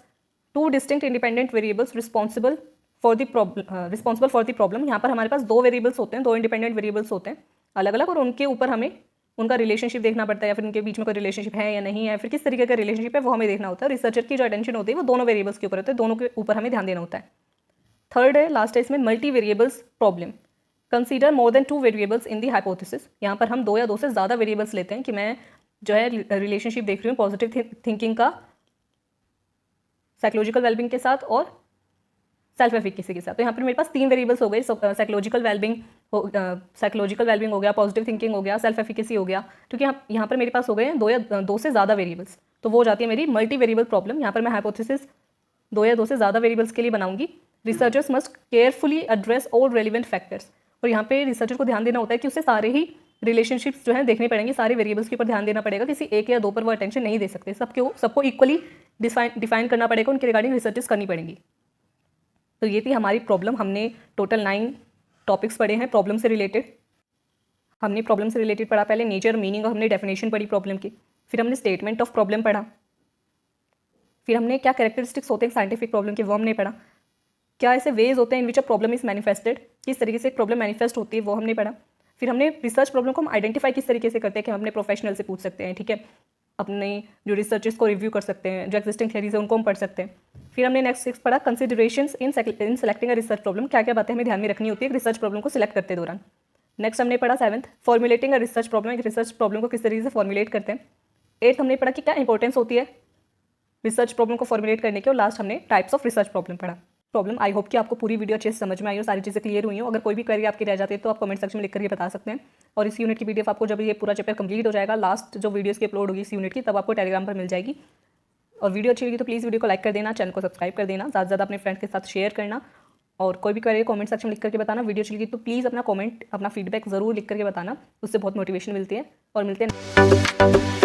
2 distinct independent variables responsible for the problem. यहाँ पर हमारे पास 2 वेरिएबल्स होते हैं, 2 इंडिपेंडेंट वेरिएबल्स होते हैं अलग अलग, और उनके ऊपर हमें उनका रिलेशनशिप देखना पड़ता है, या फिर उनके बीच में कोई रिलेशनशिप है या नहीं है, फिर किस तरीके का रिलेशनशिप है वो हमें देखना होता है। रिसर्चर की जो अटेंशन होती है वो दोनों वेरिएबल्स के ऊपर होती है, दोनों के ऊपर हमें ध्यान देना होता है। थर्ड है, लास्ट है इसमें, multi variables problem. Consider more than 2 variables in the hypothesis. यहाँ पर हम 2 या 2 से ज़्यादा वेरिएबल्स लेते हैं कि मैं जो है रिलेशनशिप देख रही हूँ पॉजिटिव थिंकिंग का साइकोलॉजिकल वेलबिंग के साथ और सेल्फ एफिकेसी के साथ। तो यहाँ पर मेरे पास 3 वेरिएबल्स हो गए, साइकोलॉजिकल वेलबिंग हो गया, पॉजिटिव थिंकिंग हो गया, सेल्फ एफिकेसी हो गया, क्योंकि यहाँ पर मेरे पास हो गए हैं 2 से ज़्यादा वेरिएबल्स। तो वो हो जाती है मेरी मल्टी वेरिएबल प्रॉब्लम। यहाँ पर मैं हाइपोथेसिस 2 या 2 से ज़्यादा वेरिएबल्स के लिए बनाऊंगी। Researchers must carefully address all relevant factors. और यहाँ पे रिसर्चर को ध्यान देना होता है कि उसे सारे ही रिलेशनशिप्स जो है देखने पड़ेंगे, सारे वेरिएबल्स के ऊपर ध्यान देना पड़ेगा, किसी एक या 2 पर वो अटेंशन नहीं दे सकते, सबको इक्वली डिफाइन करना पड़ेगा, उनके रिगार्डिंग रिसर्चेस करनी पड़ेंगी। तो ये थी हमारी प्रॉब्लम। हमने टोटल 9 टॉपिक्स पढ़े हैं प्रॉब्लम से रिलेटेड। हमने प्रॉब्लम से रिलेटेड पढ़ा पहले नेचर मीनिंग, और हमने डेफिनेशन पढ़ी प्रॉब्लम की। फिर हमने स्टेटमेंट ऑफ प्रॉब्लम पढ़ा। फिर हमने क्या कैरेक्टरिस्टिक्स होते हैं साइंटिफिक प्रॉब्लम के वो हमने पढ़ा। क्या ऐसे वेज होते हैं इन which a problem is manifested, किस तरीके से एक प्रॉब्लम मैनिफेस्ट होती है वो हमने पढ़ा। फिर हमने रिसर्च प्रॉब्लम को हम आइडेंटिफाई किस तरीके से करते हैं कि हम अपने प्रोफेशनल से पूछ सकते हैं, ठीक है, अपने जो रिसर्चेस को रिव्यू कर सकते हैं, जो एक्जिस्टिंग थियरीज है उनको हम पढ़ सकते हैं। फिर हमने नेक्स्ट 6 पढ़ा considerations in selecting a research problem, क्या क्या बातें हमें ध्यान में रखनी होती है रिसर्च प्रॉब्लम को सिलेक्ट करते दौरान। नेक्स्ट हमने पढ़ा 7th formulating a research problem, एक रिसर्च प्रॉब्लम को किस तरीके से फॉर्मुलेट करते हैं। 8th हमने पढ़ा कि क्या इंपॉर्टेंस होती है रिसर्च प्रॉब्लम को फॉर्मुलेट करने की, और लास्ट हमने टाइप्स ऑफ रिसर्च प्रॉब्लम पढ़ा। प्रॉब्लम आई होप कि आपको पूरी वीडियो अच्छे से समझ में आई हो, सारी चीज़ें क्लियर हुई हो। अगर कोई भी क्वेरी आपकी रह जाती है तो आप कमेंट सेक्शन में लिख करके बता सकते हैं। और इस यूनिट की पीडीएफ आपको जब ये पूरा चैप्टर कंप्लीट हो जाएगा, लास्ट जो वीडियोस की अपलोड होगी इस यूनिट की, तब आपको टेलीग्राम पर मिल जाएगी। और वीडियो अच्छी लगी तो प्लीज़ वीडियो को लाइक कर देना, चैनल को सब्सक्राइब कर देना, ज़्यादा से ज़्यादा अपने फ्रेंड्स के साथ शेयर करना। और कोई भी क्वेरी कमेंट सेक्शन में लिख करके बताना। वीडियो अच्छी लगी तो प्लीज़ अपना कमेंट, अपना फीडबैक ज़रूर लिख करके बताना, उससे बहुत मोटिवेशन मिलती है। और मिलते हैं